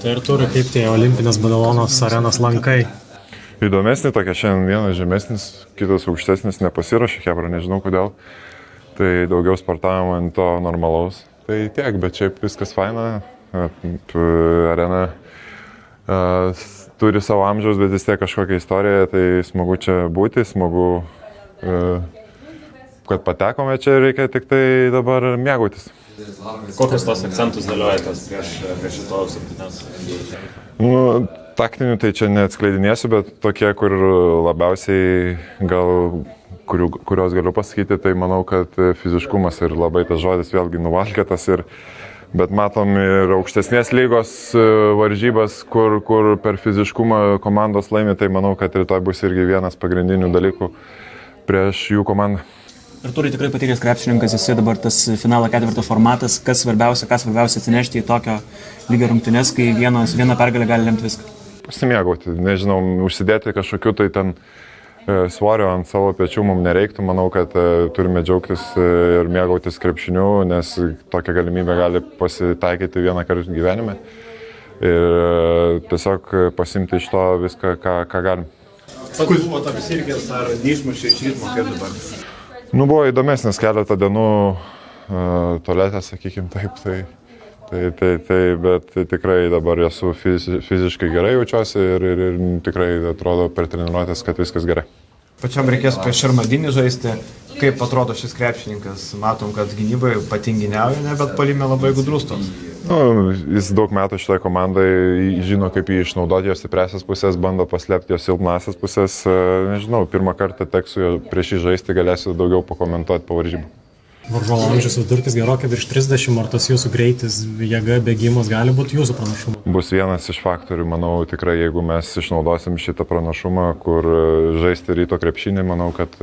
Tai ir turi kaip tie olimpinės Badalonos arenos lankai. Įdomesnė tokia, šiandien vienas žemesnis, kitas aukštesnis, nepasirašė, hebra, nežinau kodėl. Tai daugiau sportavimo ant to normalaus. Tai tiek, bet šiaip viskas faina. Arena turi savo amžiaus, bet vis tiek kažkokią istoriją, tai smagu čia būti, smagu, kad patekome čia, reikia tik tai dabar mėgautis. Kokius tos akcentus dėliojatės prieš šitos rungtynes? Nu, taktinių tai čia neatskleidinėsiu, bet tokie, kur labiausiai gal, kurios galiu pasakyti, tai manau, kad fiziškumas ir labai tas žodis vėlgi nuvalkėtas. Bet matom ir aukštesnės lygos varžybas, kur per fiziškumą komandos laimi, tai manau, kad rytoj bus irgi vienas pagrindinių dalykų prieš jų komandą. Ir turi tikrai patyręs krepšininkas, esi dabar tas finalo ketvirto formatas, ką svarbiausia atsinešti į tokio lygio rungtynes, kai viena pergalė gali lemti viską. Pasimėgauti, nežinau, užsidėti kažkokiu tai ten svorio ant savo pečių mums nereiktų, manau, kad turime džiaugtis ir mėgautis krepšiniu, nes tokia galimybė gali pasitaikyti vieną kartą gyvenime ir tiesiog pasimti iš to viską, ką galim. Pats buvo apsirgęs ar neišmušė iš ritmo, kaip dabar? Nu, buvo įdomesnis keletą dienų tualetė, sakykim taip, bet tikrai dabar esu fiziškai gerai jaučiuosi ir tikrai atrodo per treniruotės, kad viskas gerai. Pačiam reikės prieš Šermadinį žaisti. Kaip atrodo šis krepšininkas? Matom, kad gynybai patinginiauja, bet puolime labai gudrus toks. Nu, jis daug metų šitoje komandai žino, kaip jį išnaudoti jos stipriasias pusės, bando paslėpti jos silpnasias pusės. Nežinau, pirmą kartą teks su juo prieš jį žaisti, galėsiu daugiau pakomentuoti po varžybų. Varžovo amžius vidurkis gerokai virš 30, ar tas jūsų greitis, jėga, bėgimas gali būti jūsų pranašumas? Bus vienas iš faktorių, manau, tikrai, jeigu mes išnaudosim šitą pranašumą, kur žaisti ryto krepšinį, manau, kad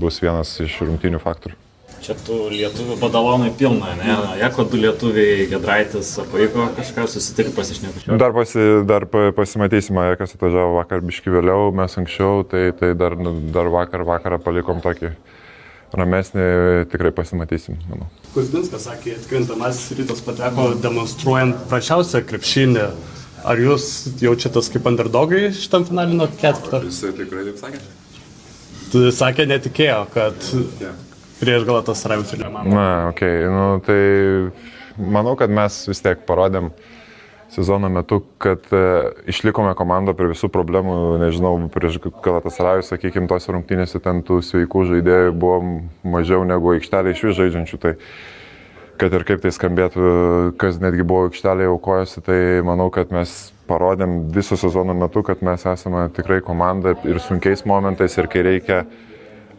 bus vienas iš rungtynių faktorių. Čia tų lietuvių Badalonai pilna, ne? Jeigu du lietuviai Giedraitis, pavyko kažką susitikti pasišnekučiu? Dar pasimatysime, kas atvažiavo vakar biški vėliau, mes anksčiau, tai dar vakarą palikom tokį ramesnį, tikrai pasimatysim, manau. Kuzminskas sakė, atkrintamasis rytas pateko demonstruojant prašiausią krepšinį. Ar jūs jaučiatės kaip underdogai šitam finalino ketvirtą? Jisai tikrai taip sakė? Tu sakė, netikėjo, kad prieš Galatasarayų finalą. Na, okei, nu tai manau, kad mes vis tiek parodėm sezono metu, kad išlikome komandą prie visų problemų, nežinau, prieš Galatasarayų, sakykime, tose rungtynėse ten tų sveikų žaidėjų buvo mažiau negu aikštelė iš vis žaidžiančių, tai kad ir kaip tai skambėtų, kas netgi buvo aikštelėje aukojosi, tai manau, kad mes parodėm viso sezono metu, kad mes esame tikrai komanda ir sunkiais momentais ir kai reikia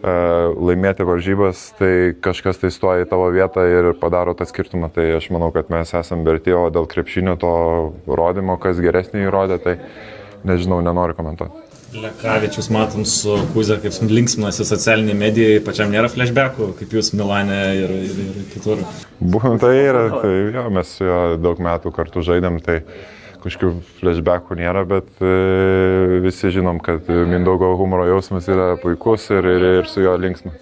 laimėti varžybas, tai kažkas tai stoja į tavo vietą ir padaro tą skirtumą. Tai aš manau, kad mes esam verti, o dėl krepšinio to rodymo, kas geresnį įrodė, tai nežinau, nenoriu komentuoti. Lekavičius matom su Kuze, kaip linksminasi socialiniai medijai, pačiam nėra flashbackų, kaip jūs Milane ir kitur. Būtent tai yra, tai jo, mes su juo daug metų kartu žaidėm, tai kažkokių flashbackų nėra, bet visi žinom, kad Mindaugo humoro jausmas yra puikus ir su juo linksma.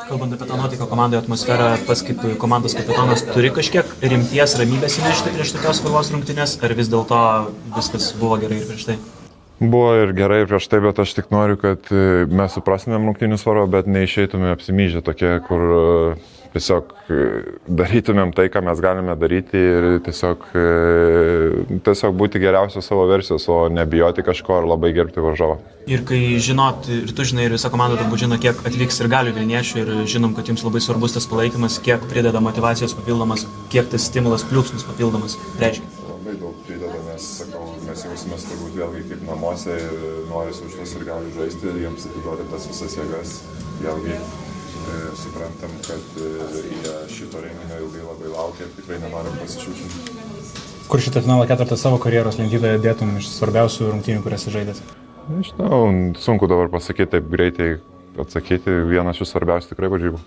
Kalbant apie tą nuotaiką komandoje atmosferą, pas kaip komandos kapitonas turi kažkiek rimties, ramybės įnešti prieš tokios kovos rungtynės, ar vis dėlto viskas buvo gerai ir prieš tai? Buvo ir gerai ir prieš tai, bet aš tik noriu, kad mes suprastumėm rungtynių svarbą, bet neišeitumėm apsimyžę tokie, kur tiesiog darytumėm tai, ką mes galime daryti ir tiesiog būti geriausios savo versijos, o nebijoti kažko ar labai gerbti varžovą. Ir kai žinot, ir tu žinai, ir visa komanda turbūt žino, kiek atvyks ir galių vilniečių, ir žinom, kad jums labai svarbus tas palaikymas, kiek prideda motyvacijos papildomas, kiek tas stimulas pliūpsnis papildomas reiškia. Labai daug prideda, nes, sakau, mes jausimės turbūt vėlgi kaip namuose ir norisi už tos ir galių žaisti ir jiems atiduoti tas visas jėgas. Vėlgi suprantam, kad jie šito renginio ilgai labai laukia ir tikrai nenorim pasišiūšinti. Kur šitą finalą ketvirtą savo karjeros lentytoje dėtum iš svarbiausių rungtynių, kurias žaidęs? Nežinau, sunku dabar pasakyti taip greitai atsakyti, vienas iš svarbiausių tikrai varžybų.